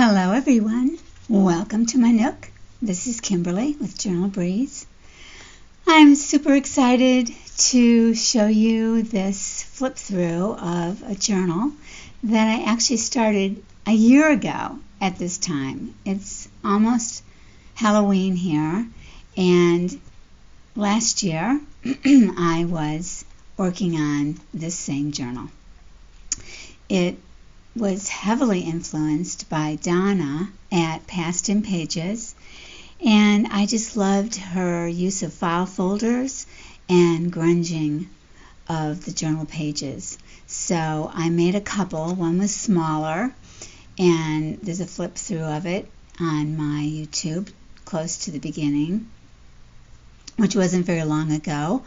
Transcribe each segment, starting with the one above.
Hello everyone, welcome to my Nook. This is Kimberly with Journal Breeze. I'm super excited to show you this flip through of a journal that I actually started a year ago at this time. It's almost Halloween here, and last year I was working on this same journal. It was heavily influenced by Donna at Past in Pages, and I just loved her use of file folders and grunging of the journal pages. So I made a couple. One was smaller, and there's a flip through of it on my YouTube close to the beginning, which wasn't very long ago,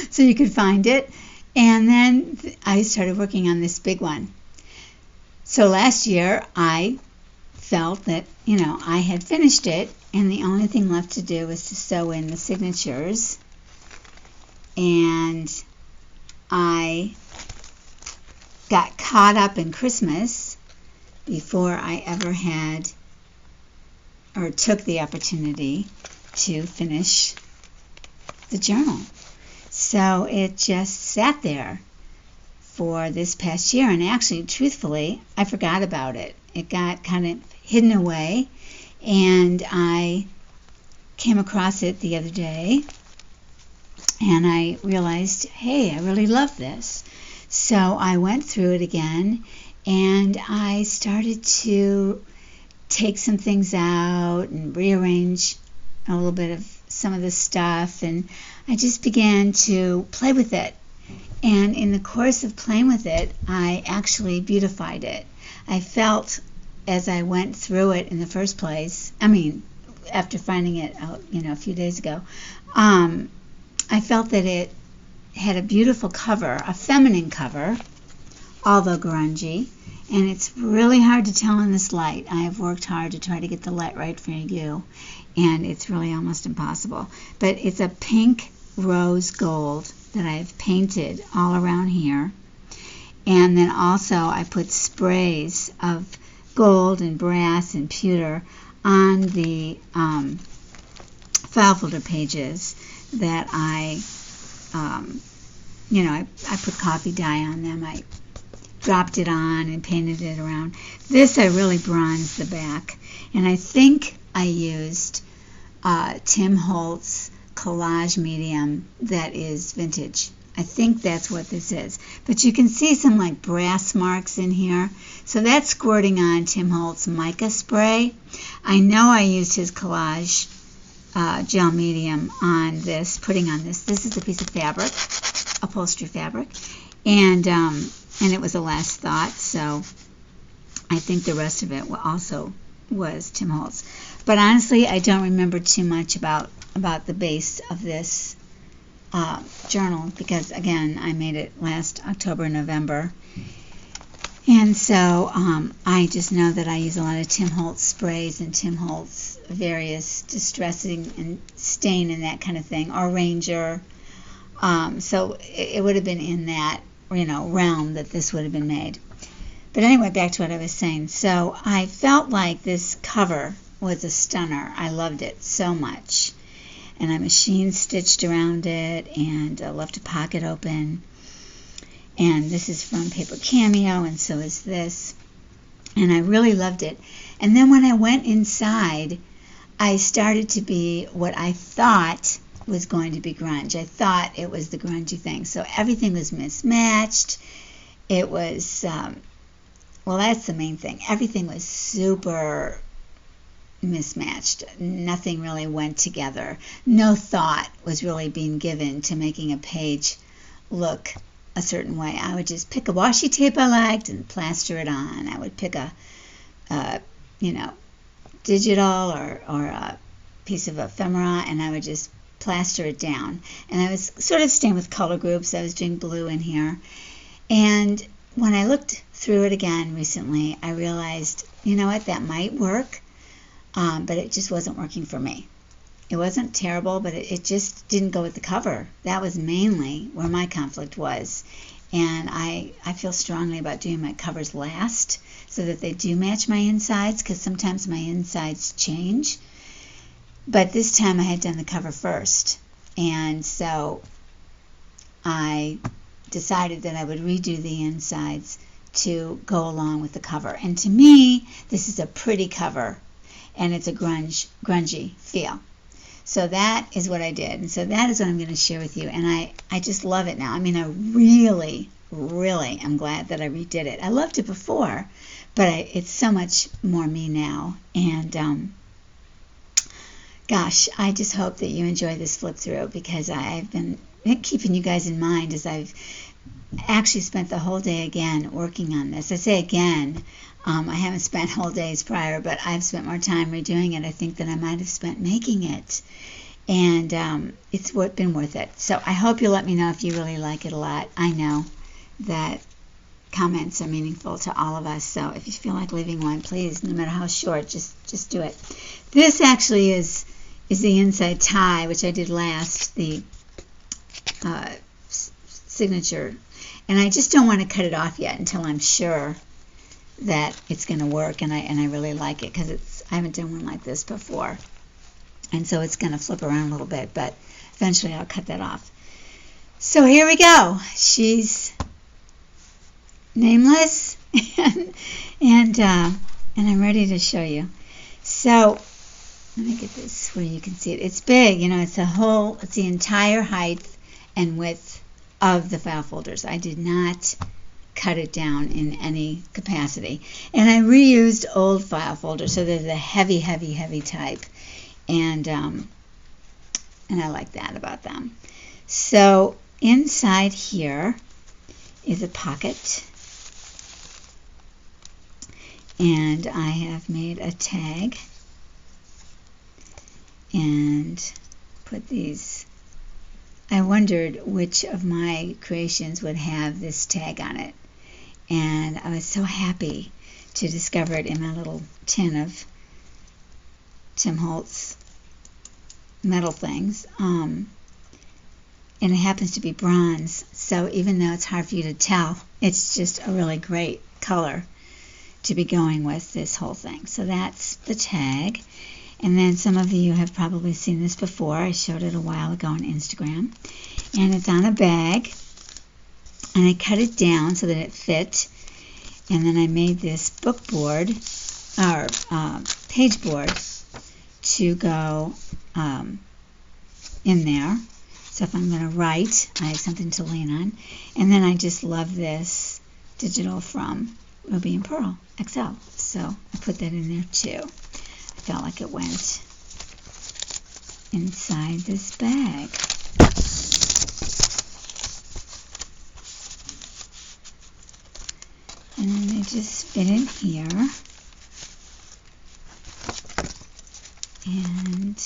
so you could find it. And then I started working on this big one. So last year I felt that, I had finished it, and the only thing left to do was to sew in the signatures. And I got caught up in Christmas before I ever had or took the opportunity to finish the journal. So it just sat there for this past year, and actually, truthfully, I forgot about it. It got kind of hidden away, and I came across it the other day, and I realized, hey, I really love this. So I went through it again, and I started to take some things out and rearrange a little bit of some of the stuff, and I just began to play with it. And in the course of playing with it, I actually beautified it. I felt, as I went through it in the first place, after finding it out, a few days ago, I felt that it had a beautiful cover, a feminine cover, although grungy, and it's really hard to tell in this light. I have worked hard to try to get the light right for you, and it's really almost impossible. But it's a pink rose gold that I've painted all around here, and then also I put sprays of gold and brass and pewter on the file folder pages that I put coffee dye on them. I dropped it on and painted it around. This I really bronzed the back, and I think I used Tim Holtz collage medium that is vintage. I think that's what this is. But you can see some like brass marks in here. So that's squirting on Tim Holtz mica spray. I know I used his collage gel medium on this, putting on this. This is a piece of fabric, upholstery fabric, and it was a last thought, so I think the rest of it also was Tim Holtz. But honestly, I don't remember too much about the base of this journal, because again, I made it last October, November, and so I just know that I use a lot of Tim Holtz sprays and Tim Holtz various distressing and stain and that kind of thing, or Ranger. So it would have been in that realm that this would have been made. But anyway, back to what I was saying. So I felt like this cover was a stunner. I loved it so much. And I machine stitched around it, and left a pocket open. And this is from Paper Cameo, and so is this. And I really loved it. And then when I went inside, I started to be what I thought was going to be grunge. I thought it was the grungy thing. So everything was mismatched. It was, that's the main thing. Everything was super mismatched. Nothing really went together. No thought was really being given to making a page look a certain way. I would just pick a washi tape I liked and plaster it on. I would pick a digital or a piece of ephemera, and I would just plaster it down. And I was sort of staying with color groups. I was doing blue in here. And when I looked through it again recently, I realized, that might work. But it just wasn't working for me. It wasn't terrible, but it just didn't go with the cover. That was mainly where my conflict was. and I feel strongly about doing my covers last so that they do match my insides, because sometimes my insides change. But this time I had done the cover first, and so I decided that I would redo the insides to go along with the cover. And to me, this is a pretty cover, and it's a grungy feel. So that is what I did, and so that is what I'm going to share with you. And I just love it now. I mean, I really, really am glad that I redid it. I loved it before, but it's so much more me now. And gosh, I just hope that you enjoy this flip through, because I've been keeping you guys in mind as I've actually spent the whole day again working on this. I say again, I haven't spent whole days prior, but I've spent more time redoing it, I think, than I might have spent making it. And it's been worth it. So I hope you'll let me know if you really like it a lot. I know that comments are meaningful to all of us, so if you feel like leaving one, please, no matter how short, just do it. This actually is the inside tie, which I did last, the signature. And I just don't want to cut it off yet until I'm sure that it's going to work, and I really like it, because I haven't done one like this before, and so it's going to flip around a little bit, but eventually I'll cut that off. So here we go. She's nameless, and I'm ready to show you. So let me get this where you can see it. It's big, you know. It's the entire height and width of the file folders. I did not cut it down in any capacity, and I reused old file folders, so they're the heavy type, and I like that about them. So inside here is a pocket, and I have made a tag and put these. I wondered which of my creations would have this tag on it, and I was so happy to discover it in my little tin of Tim Holtz metal things. And it happens to be bronze, so even though it's hard for you to tell, it's just a really great color to be going with this whole thing. So that's the tag. And then some of you have probably seen this before. I showed it a while ago on Instagram. And it's on a bag. And I cut it down so that it fit. And then I made this book board, or page board, to go in there. So if I'm going to write, I have something to lean on. And then I just love this digital from Ruby and Pearl XL. So I put that in there too. I felt like it went inside this bag. And then they just fit in here. And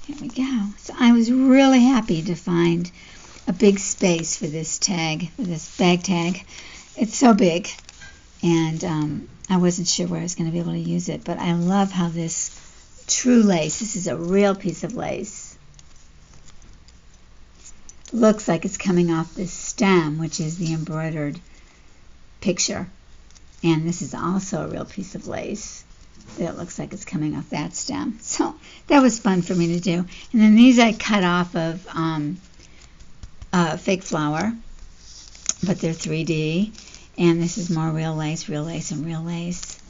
here we go. So I was really happy to find a big space for this tag, for this bag tag. It's so big, and I wasn't sure where I was going to be able to use it, but I love how this true lace, this is a real piece of lace, looks like it's coming off this stem, which is the embroidered picture. And this is also a real piece of lace that looks like it's coming off that stem. So that was fun for me to do. And then these I cut off of fake flower, but they're 3D. And this is more real lace, and real lace.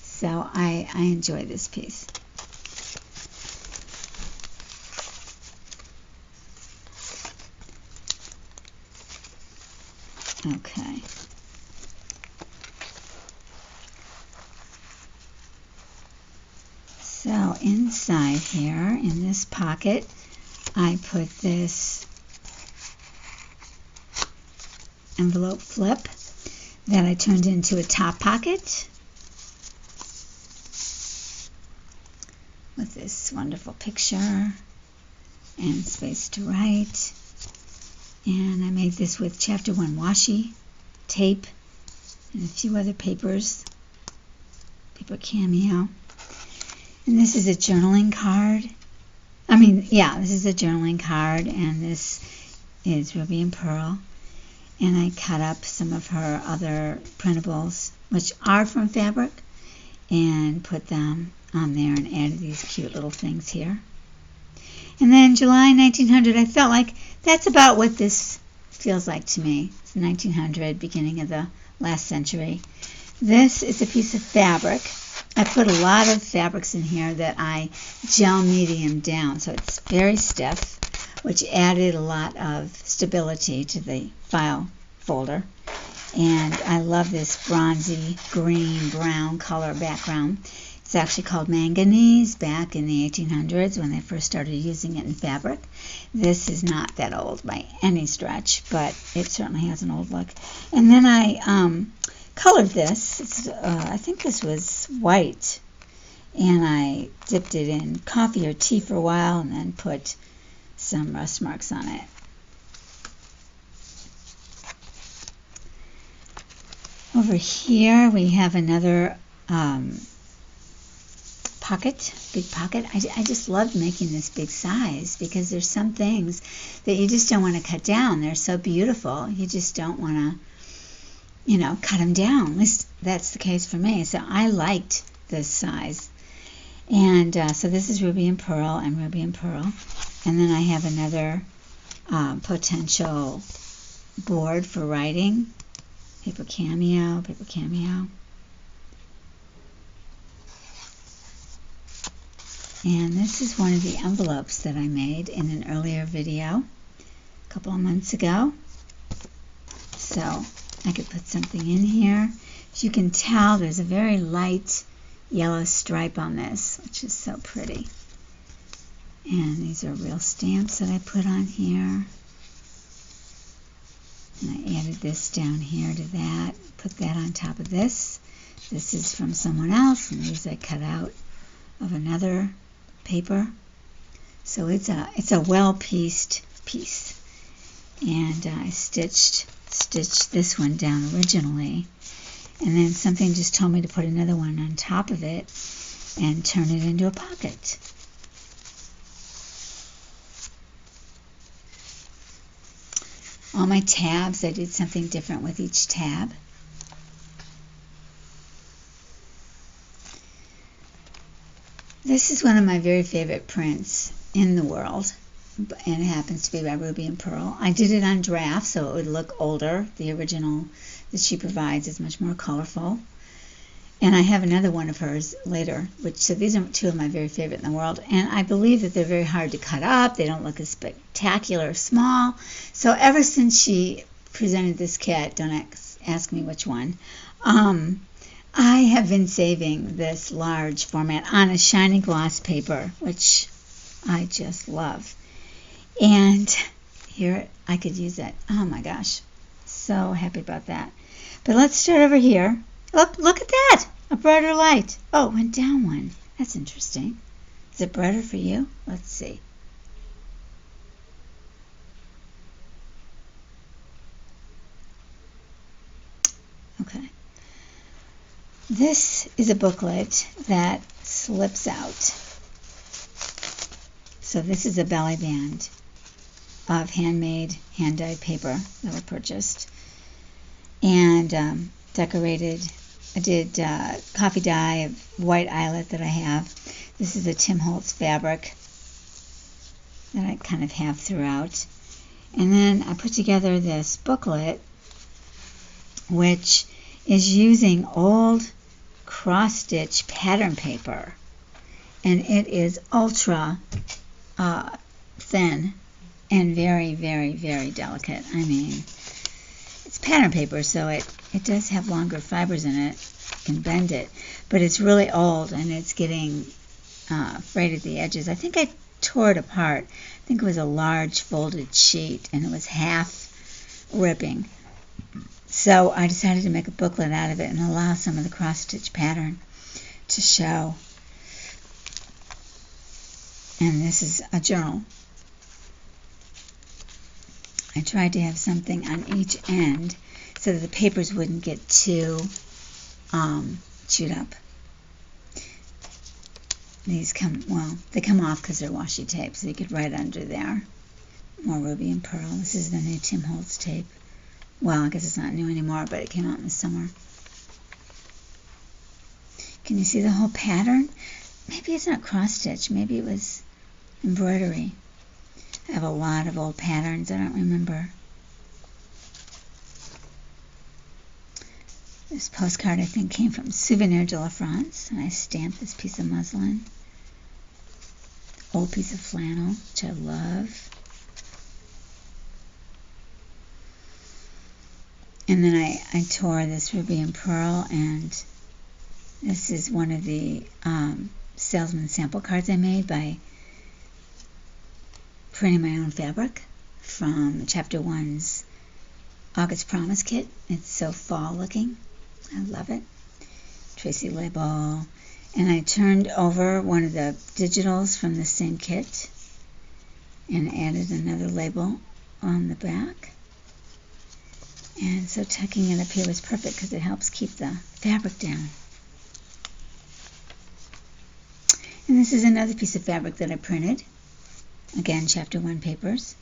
So I enjoy this piece. Okay. So inside here, in this pocket, I put this envelope flip that I turned into a top pocket with this wonderful picture and space to write. And I made this with Chapter 1 washi tape and a few other papers, Paper Cameo. And this is a journaling card This is a journaling card, and this is Ruby and Pearl. And I cut up some of her other printables, which are from fabric, and put them on there and added these cute little things here. And then July 1900, I felt like that's about what this feels like to me. It's 1900, beginning of the last century. This is a piece of fabric. I put a lot of fabrics in here that I gel medium down, so it's very stiff, which added a lot of stability to the file folder. And I love this bronzy green brown color background. It's actually called manganese back in the 1800s when they first started using it in fabric. This is not that old by any stretch, but it certainly has an old look. And then I colored this. I think this was white, and I dipped it in coffee or tea for a while and then put some rust marks on it. Over here we have another pocket, big pocket. I just loved making this big size because there's some things that you just don't want to cut down. They're so beautiful. You just don't want to, cut them down. At least that's the case for me. So I liked this size. And so this is Ruby and Pearl and Ruby and Pearl. And then I have another potential board for writing. Paper Cameo, Paper Cameo. And this is one of the envelopes that I made in an earlier video a couple of months ago. So I could put something in here. As you can tell, there's a very light yellow stripe on this, which is so pretty. And these are real stamps that I put on here. And I added this down here to that, put that on top of this. This is from someone else, and these I cut out of another paper. So it's a well-pieced piece. And I stitched this one down originally. And then something just told me to put another one on top of it and turn it into a pocket. All my tabs, I did something different with each tab. This is one of my very favorite prints in the world, and it happens to be by Ruby and Pearl. I did it on draft so it would look older. The original that she provides is much more colorful. And I have another one of hers later, so these are two of my very favorite in the world. And I believe that they're very hard to cut up. They don't look as spectacular or small. So ever since she presented this kit, don't ask me which one, I have been saving this large format on a shiny gloss paper, which I just love. And here I could use it. Oh my gosh, so happy about that. But let's start over here. Look at that! A brighter light. Oh, it went down one. That's interesting. Is it brighter for you? Let's see. Okay. This is a booklet that slips out. So this is a belly band of handmade, hand-dyed paper that I purchased. And decorated. I did coffee dye, a white eyelet that I have. This is a Tim Holtz fabric that I kind of have throughout. And then I put together this booklet, which is using old cross-stitch pattern paper. And it is ultra thin and very, very, very delicate. I mean, it's pattern paper, so it does have longer fibers in it. You can bend it, but it's really old and it's getting frayed at the edges. I think I tore it apart. I think it was a large folded sheet and it was half ripping. So I decided to make a booklet out of it and allow some of the cross-stitch pattern to show. And this is a journal. I tried to have something on each end so that the papers wouldn't get too chewed up. these come, well, they come off because they're washi tape, so you could write under there. More Ruby and Pearl. This is the new Tim Holtz tape. Well, I guess it's not new anymore, but it came out in the summer. Can you see the whole pattern? Maybe it's not cross-stitch. Maybe it was embroidery. I have a lot of old patterns. I don't remember. This postcard, I think, came from Souvenir de la France, and I stamped this piece of muslin. Old piece of flannel, which I love. And then I tore this Ruby and Pearl, and this is one of the salesman sample cards I made by printing my own fabric from Chapter 1's August Promise Kit. It's so fall looking. I love it. Tracy label. And I turned over one of the digitals from the same kit and added another label on the back. And so tucking it up here was perfect because it helps keep the fabric down. And this is another piece of fabric that I printed. Again, Chapter 1 papers.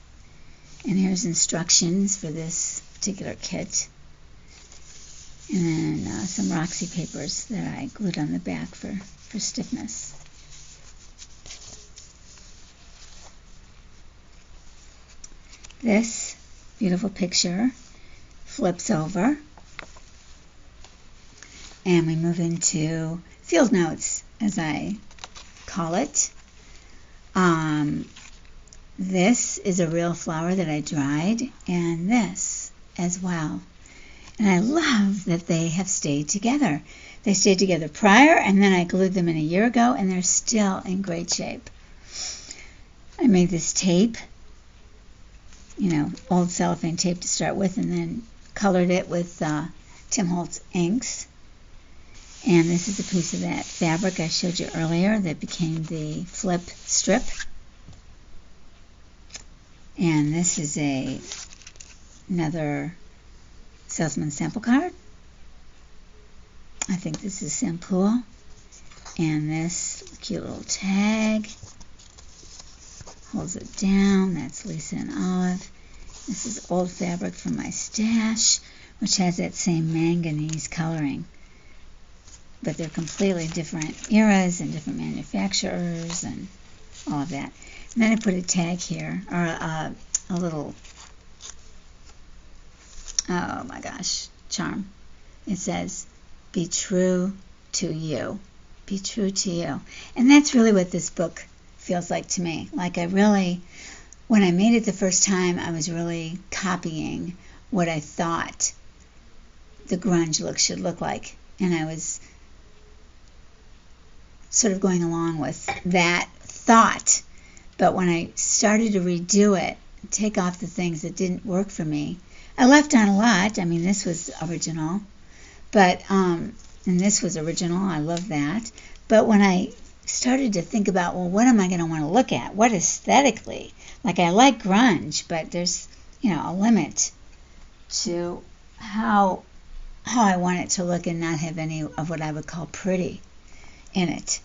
And here's instructions for this particular kit. And then some Roxy papers that I glued on the back for stiffness. This beautiful picture flips over. And we move into field notes, as I call it. This is a real flower that I dried, and this as well. And I love that they have stayed together. They stayed together prior, and then I glued them in a year ago, and they're still in great shape. I made this tape, old cellophane tape to start with, and then colored it with Tim Holtz inks. And this is a piece of that fabric I showed you earlier that became the flip strip. And this is another salesman sample card. I think this is Sampool. And this cute little tag holds it down. That's Lisa and Olive. This is old fabric from my stash, which has that same manganese coloring. But they're completely different eras and different manufacturers and all of that. And then I put a tag here, or a little, oh my gosh, charm. It says, be true to you. Be true to you. And that's really what this book feels like to me. Like when I made it the first time, I was really copying what I thought the grunge look should look like. And I was sort of going along with that thought. But when I started to redo it, take off the things that didn't work for me, I left on a lot. I mean, this was original, and this was original. I love that. But when I started to think about, well, what am I going to want to look at? What aesthetically? Like, I like grunge, but there's, a limit to how I want it to look and not have any of what I would call pretty in it.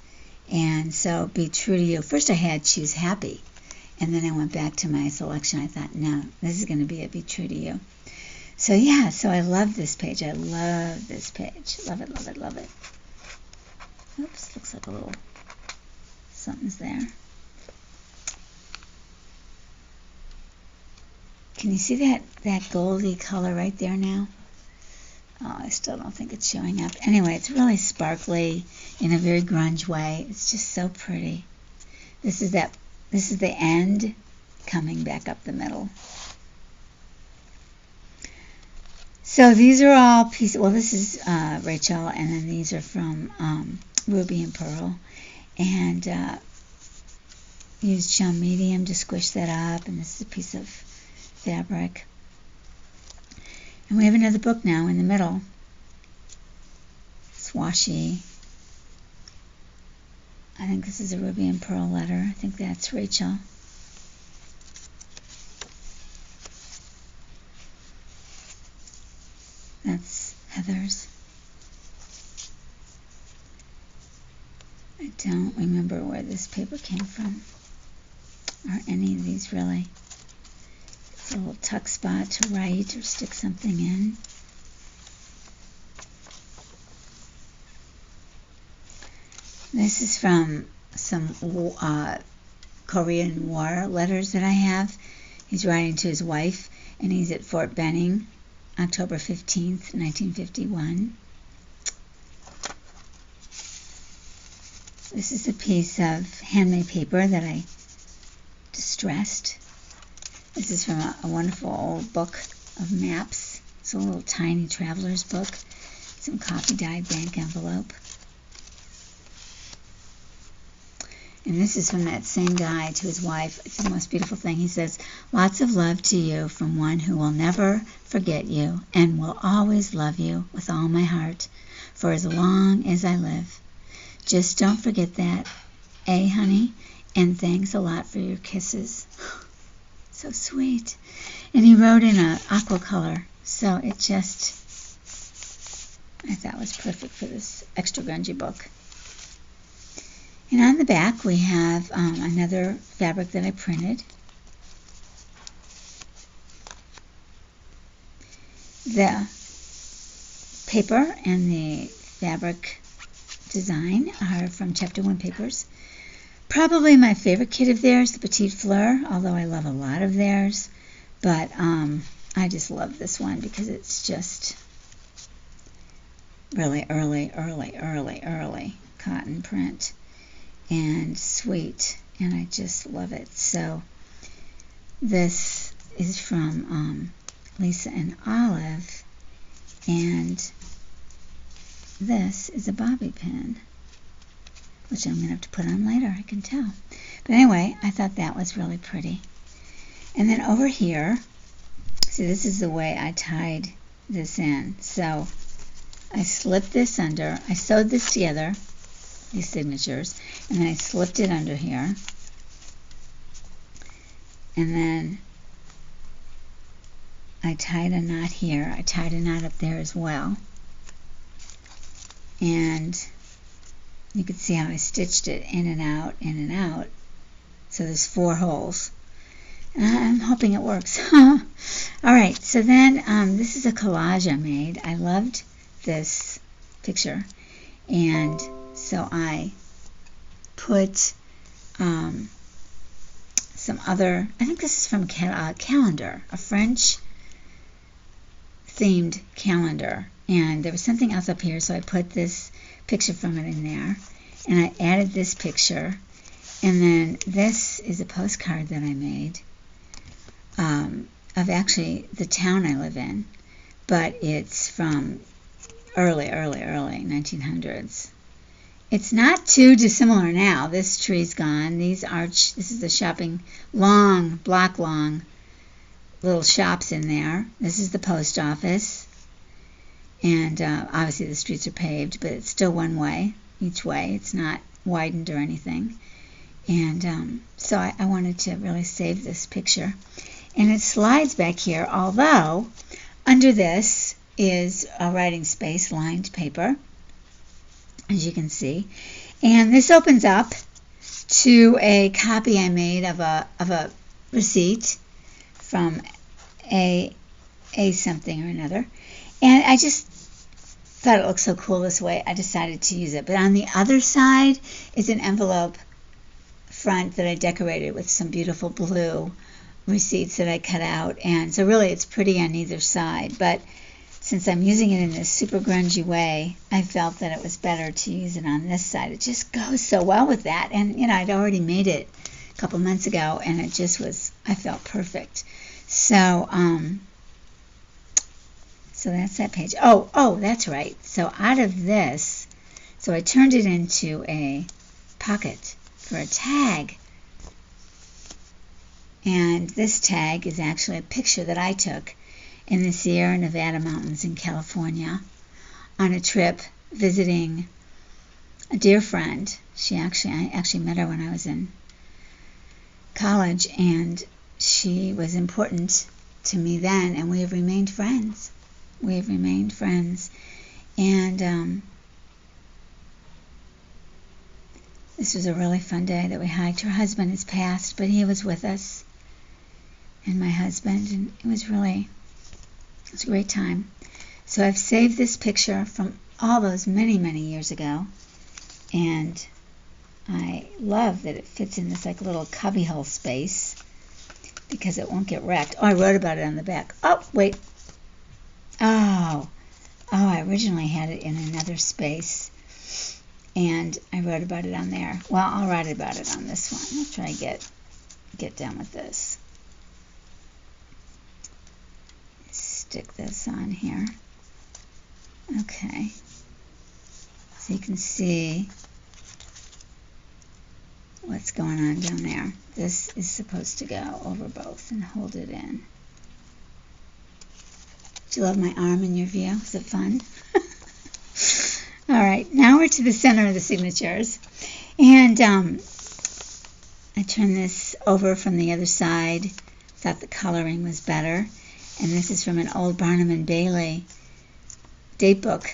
And so be true to you. First I had choose happy, and then I went back to my selection. I thought, no, this is going to be a be true to you. So yeah, so I love this page. I love this page. Love it, love it, love it. Oops, looks like a little something's there. Can you see that goldy color right there now? Oh, I still don't think it's showing up. Anyway, it's really sparkly in a very grunge way. It's just so pretty. This is the end coming back up the middle. So these are all pieces. Well, this is Rachel, and then these are from Ruby and Pearl. And used gel medium to squish that up. And this is a piece of fabric. And we have another book now in the middle. It's washi. I think this is a Ruby and Pearl letter. I think that's Rachel. That's Heather's. I don't remember where this paper came from, or any of these really. It's a little tuck spot to write or stick something in. This is from some Korean War letters that I have. He's writing to his wife, and he's at Fort Benning, October 15th, 1951. This is a piece of handmade paper that I distressed. This is from a wonderful old book of maps. It's a little tiny traveler's book. Some coffee-dyed bank envelope. And this is from that same guy to his wife. It's the most beautiful thing. He says, "Lots of love to you from one who will never forget you and will always love you with all my heart for as long as I live. Just don't forget that, honey? And thanks a lot for your kisses." So sweet. And he wrote in a aqua color, so it just, I thought was perfect for this extra grungy book. And on the back we have another fabric that I printed. The paper and the fabric design are from Chapter 1 Papers. Probably my favorite kit of theirs, the Petite Fleur, although I love a lot of theirs. But I just love this one because it's just really early cotton print. And sweet, and I just love it. So this is from Lisa and Olive, and this is a bobby pin, which I'm going to have to put on later, I can tell. But anyway, I thought that was really pretty. And then over here, see, this is the way I tied this in. So I slipped this under, I sewed this together, these signatures, and then I slipped it under here, and then I tied a knot here. I tied a knot up there as well, and you can see how I stitched it in and out, so there's 4 holes, and I'm hoping it works. Alright, so then this is a collage I made. I loved this picture, and so I put some other, I think this is from a calendar, a French themed calendar, and there was something else up here, so I put this picture from it in there, and I added this picture, and then this is a postcard that I made of actually the town I live in, but it's from early 1900s. It's not too dissimilar now. This tree's gone. This is the shopping, block long little shops in there. This is the post office. And obviously the streets are paved, but it's still one way, each way. It's not widened or anything. And so I wanted to really save this picture. And it slides back here, although under this is a writing space, lined paper, as you can see, and this opens up to a copy I made of a receipt from a something or another, and I just thought it looked so cool this way, I decided to use it. But on the other side is an envelope front that I decorated with some beautiful blue receipts that I cut out, and so really it's pretty on either side, but since I'm using it in this super grungy way, I felt that it was better to use it on this side. It just goes so well with that. And, I'd already made it a couple months ago, and it just was, I felt perfect. So, so that's that page. Oh, that's right. So out of this, so I turned it into a pocket for a tag. And this tag is actually a picture that I took in the Sierra Nevada mountains in California on a trip visiting a dear friend. I actually met her when I was in college, and she was important to me then, and we have remained friends. And This was a really fun day that we hiked. Her husband has passed, but he was with us, and my husband, and it was a great time. So I've saved this picture from all those many, many years ago, and I love that it fits in this like little cubbyhole space because it won't get wrecked. Oh, I wrote about it on the back. Oh, wait. Oh, I originally had it in another space, and I wrote about it on there. Well, I'll write about it on this one. I'll try to get done with this. Stick this on here. Okay. So you can see what's going on down there. This is supposed to go over both and hold it in. Do you love my arm in your view? Is it fun? All right, now we're to the center of the signatures. And I turned this over from the other side. Thought the coloring was better. And this is from an old Barnum and Bailey date book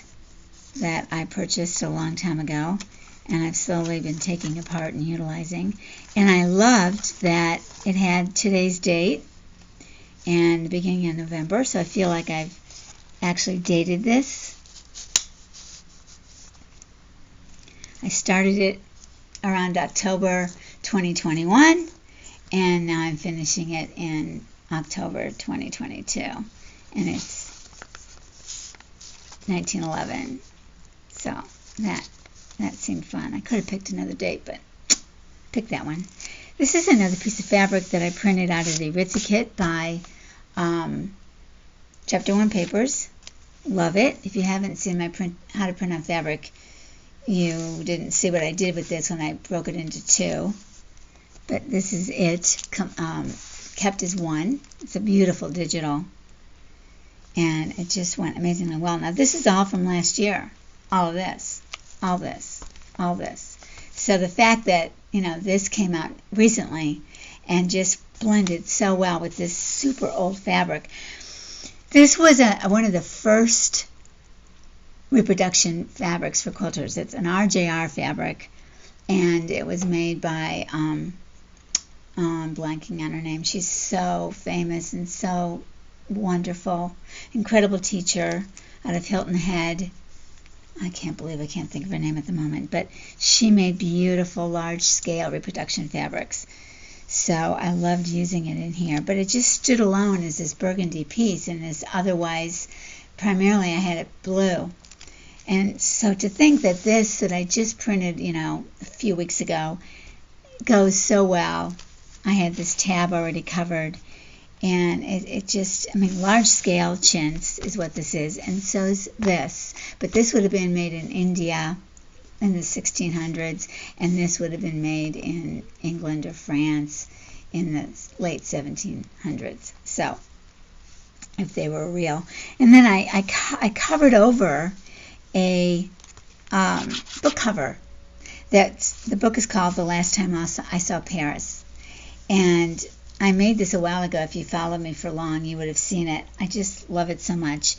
that I purchased a long time ago, and I've slowly been taking apart and utilizing. And I loved that it had today's date and the beginning of November, so I feel like I've actually dated this. I started it around October 2021, and now I'm finishing it in October 2022, and it's 1911. So that seemed fun. I could have picked another date, but picked that one. This is another piece of fabric that I printed out of the Ritzy kit by Chapter 1 Papers. Love it. If you haven't seen my how to print on fabric, you didn't see what I did with this when I broke it into two. But this is it, kept as one. It's a beautiful digital. And it just went amazingly well. Now, this is all from last year. All of this, all this, all this. So the fact that, this came out recently and just blended so well with this super old fabric. This was one of the first reproduction fabrics for quilters. It's an RJR fabric, and it was made by, I'm blanking on her name. She's so famous and so wonderful, incredible teacher out of Hilton Head. I can't believe I can't think of her name at the moment, but she made beautiful large-scale reproduction fabrics. So I loved using it in here, but it just stood alone as this burgundy piece, and as otherwise, primarily I had it blue. And so to think that this that I just printed, a few weeks ago, goes so well. I had this tab already covered, and it just, large scale chintz is what this is, and so is this. But this would have been made in India in the 1600s, and this would have been made in England or France in the late 1700s. So, if they were real. And then I covered over a book cover. The book is called The Last Time I Saw Paris. And I made this a while ago. If you followed me for long, you would have seen it. I just love it so much.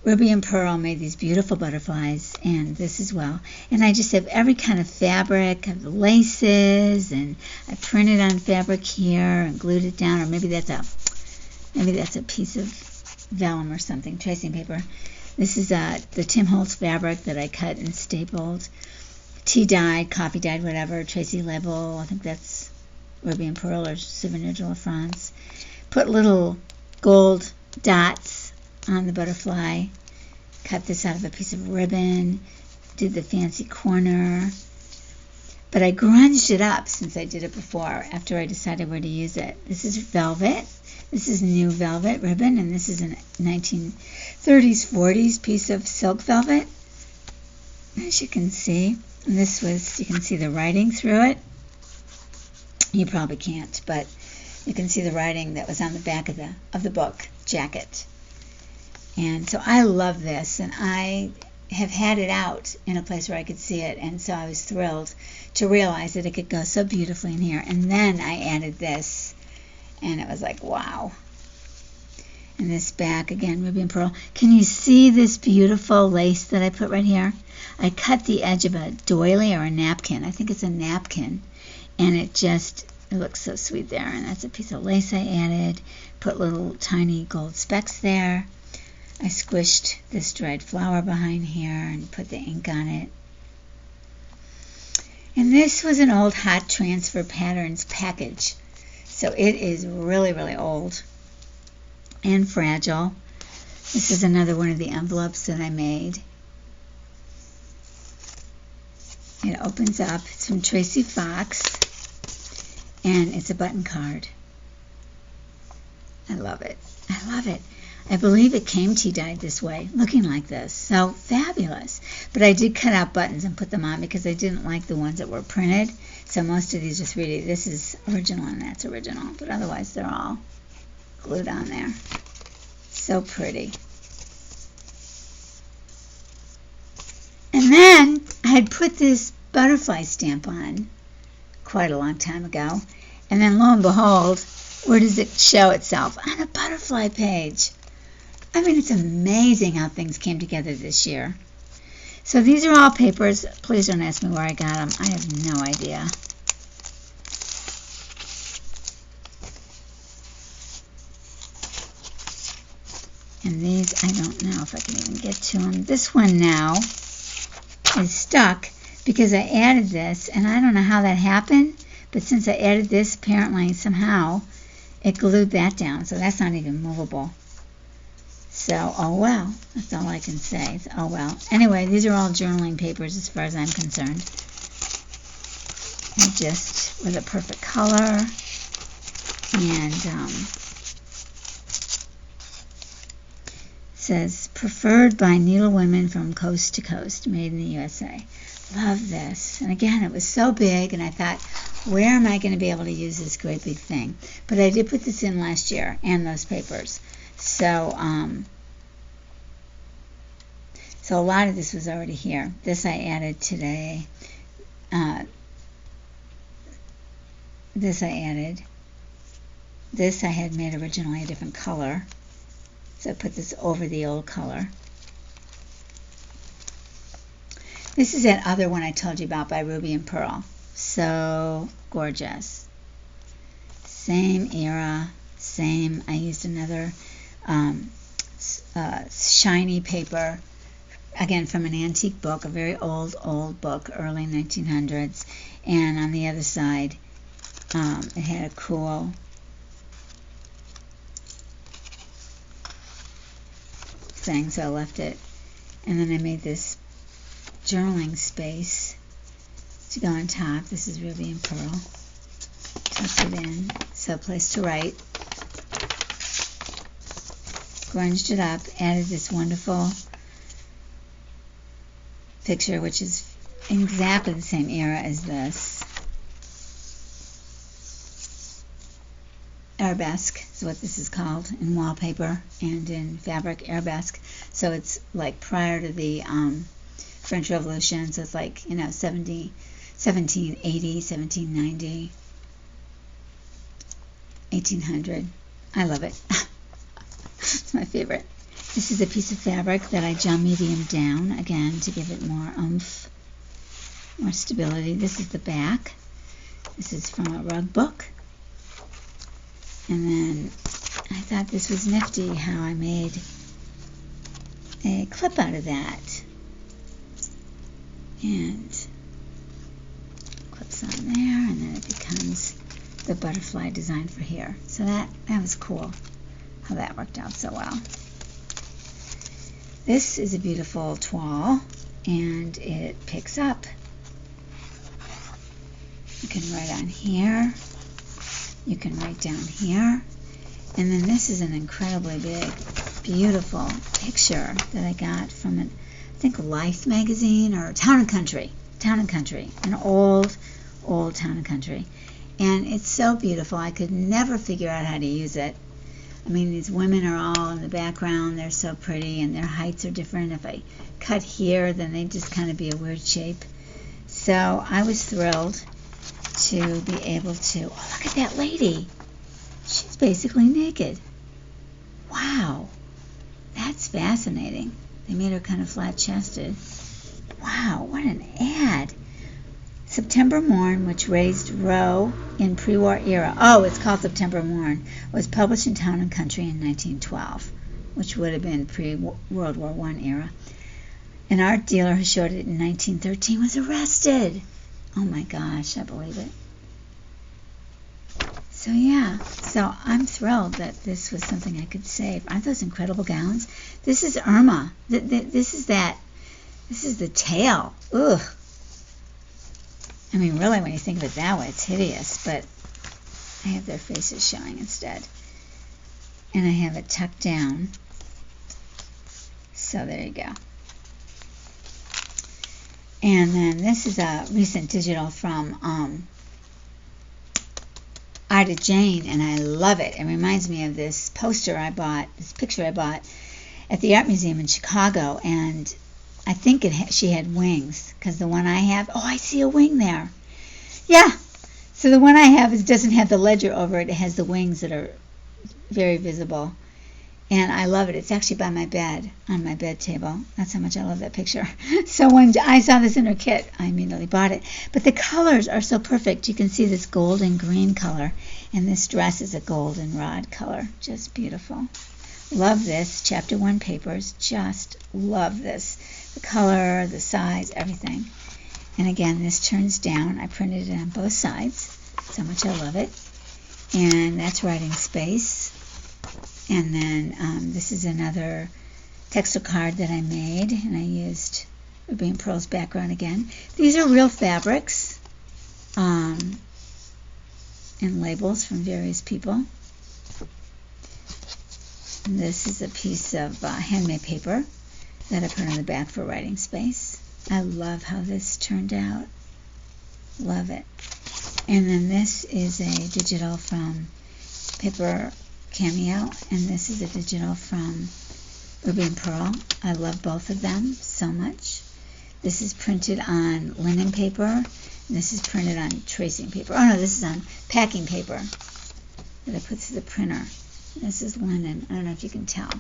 Ruby and Pearl made these beautiful butterflies, and this as well. And I just have every kind of fabric. I have the laces, and I printed on fabric here and glued it down, or maybe that's a piece of vellum or something, tracing paper. This is the Tim Holtz fabric that I cut and stapled. Tea dyed, coffee dyed, whatever. Tracy Lebel, I think that's Ruby and Pearl or Souvenir de la France. Put little gold dots on the butterfly. Cut this out of a piece of ribbon. Did the fancy corner. But I grunged it up since I did it before, after I decided where to use it. This is velvet. This is new velvet ribbon, and this is a 1930s, 40s piece of silk velvet, as you can see. And you can see the writing through it. You probably can't, but you can see the writing that was on the back of the book jacket. And so I love this, and I have had it out in a place where I could see it, and so I was thrilled to realize that it could go so beautifully in here. And then I added this, and it was like, wow. And this back, again, Ruby and Pearl. Can you see this beautiful lace that I put right here? I cut the edge of a doily or a napkin. I think it's a napkin. And it looks so sweet there. And that's a piece of lace I added. Put little tiny gold specks there. I squished this dried flower behind here and put the ink on it. And this was an old Hot Transfer Patterns package. So it is really, really old and fragile. This is another one of the envelopes that I made. It opens up. It's from Tracy Fox, and it's a button card. I love it. I love it. I believe it came tea-dyed this way, looking like this. So fabulous. But I did cut out buttons and put them on because I didn't like the ones that were printed. So most of these just really, this is original and that's original. But otherwise they're all glued on there. So pretty. And then I had put this butterfly stamp on quite a long time ago. And then lo and behold, where does it show itself? On a butterfly page. I mean, it's amazing how things came together this year. So these are all papers. Please don't ask me where I got them. I have no idea. And these, I don't know if I can even get to them. This one now is stuck because I added this, and I don't know how that happened, but since I added this, apparently, somehow, it glued that down, so that's not even movable. So, oh well, that's all I can say. Oh well. Anyway, these are all journaling papers as far as I'm concerned. They're just with a perfect color, and says, preferred by needlewomen from coast to coast, made in the USA. Love this. And again, it was so big, and I thought, where am I going to be able to use this great big thing? But I did put this in last year, and those papers. So a lot of this was already here. This I added today. This I added. This I had made originally a different color. So I put this over the old color. This is that other one I told you about by Ruby and Pearl. So gorgeous. Same era, same. I used another shiny paper, again from an antique book, a very old book, early 1900s. And on the other side, it had a cool thing, so I left it. And then I made this journaling space to go on top. This is Ruby and Pearl. Tucked it in, so a place to write. Grunged it up, added this wonderful picture, which is exactly the same era as this. Arabesque is what this is called in wallpaper and in fabric, arabesque. So it's like prior to the French Revolution, so it's like, 1780, 1790, 1800. I love it. It's my favorite. This is a piece of fabric that I gel medium down, again, to give it more oomph, more stability. This is the back. This is from a rug book. And then I thought this was nifty how I made a clip out of that. And clips on there, and then it becomes the butterfly design for here. So that was cool how that worked out so well. This is a beautiful toile, and it picks up. You can write on here. You can write down here. And then this is an incredibly big, beautiful picture that I got from, I think, Life magazine or Town and Country. Town and Country. An old Town and Country. And it's so beautiful. I could never figure out how to use it. I mean, these women are all in the background. They're so pretty, and their heights are different. If I cut here, then they'd just kind of be a weird shape. So I was thrilled to be able to, oh, look at that lady. She's basically naked. Wow. It's fascinating. They made her kind of flat-chested. Wow, what an ad. September Morn, which raised Roe in pre-war era. Oh, it's called September Morn. Was published in Town and Country in 1912, which would have been pre-World War I era. An art dealer who showed it in 1913 was arrested. Oh my gosh, I believe it. So yeah, so I'm thrilled that this was something I could save. Aren't those incredible gowns? This is Irma. This is the tail. Ugh. I mean, really, when you think of it that way, it's hideous, but I have their faces showing instead. And I have it tucked down. So there you go. And then this is a recent digital from Ida Jane, and I love it. It reminds me of this poster I bought, this picture I bought at the Art Museum in Chicago, and I think she had wings, because the one I have, oh, I see a wing there. Yeah, so the one I have doesn't have the ledger over it. It has the wings that are very visible, and I love it. It's actually by my bed, on my bed table. That's how much I love that picture. So when I saw this in her kit, I immediately bought it. But the colors are so perfect. You can see this gold and green color, and this dress is a golden rod color. Just beautiful. Love this. Chapter 1 papers. Just love this. The color, the size, everything. And again, this turns down. I printed it on both sides. That's how much I love it. And that's writing space. And then this is another textile card that I made, and I used Ruby and Pearl's background again. These are real fabrics and labels from various people. And this is a piece of handmade paper that I put on the back for writing space. I love how this turned out. Love it. And then this is a digital from Paper Cameo, and this is a digital from Ruby and Pearl. I love both of them so much. This is printed on linen paper, and this is printed on tracing paper. Oh no, this is on packing paper that I put through the printer. This is linen. I don't know if you can tell.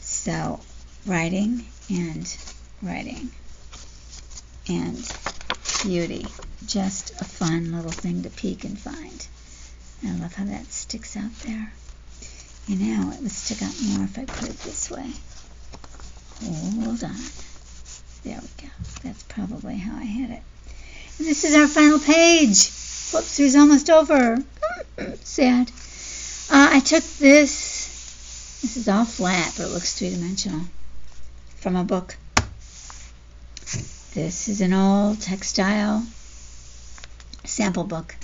So, writing and beauty. Just a fun little thing to peek and find. I love how that sticks out there. You know, it would stick out more if I put it this way. Hold on. There we go. That's probably how I had it. And this is our final page. Flip-thru is almost over. Sad. I took this. This is all flat, but it looks three-dimensional. From a book. This is an old textile sample book.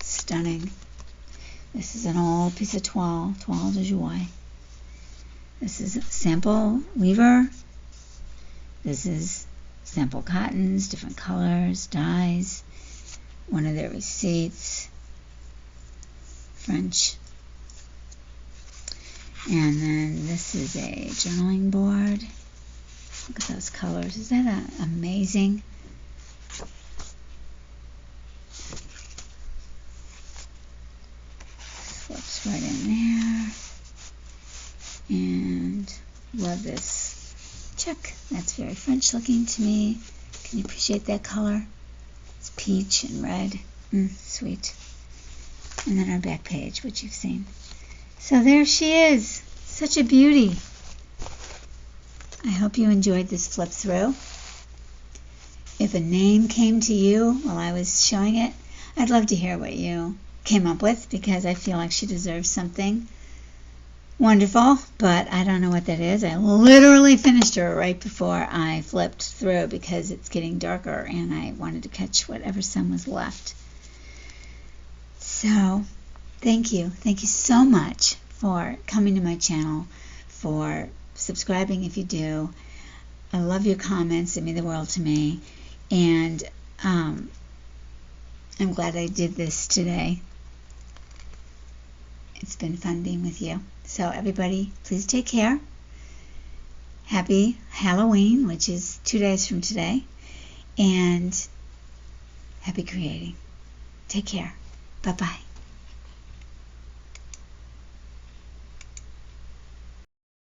Stunning. This is an old piece of toile de joie. This is sample weaver. This is sample cottons, different colors, dyes. One of their receipts. French. And then this is a journaling board. Look at those colors. Is that amazing? Flips right in there. And love this check. That's very French looking to me. Can you appreciate that color? It's peach and red. Sweet. And then our back page, which you've seen. So there she is. Such a beauty. I hope you enjoyed this flip through. If a name came to you while I was showing it, I'd love to hear what you came up with, because I feel like she deserves something wonderful, but I don't know what that is. I literally finished her right before I flipped through because it's getting darker and I wanted to catch whatever sun was left. So, thank you. Thank you so much for coming to my channel, for subscribing if you do. I love your comments. They mean the world to me. And I'm glad I did this today. It's been fun being with you. So everybody, please take care. Happy Halloween, which is 2 days from today. And happy creating. Take care. Bye-bye.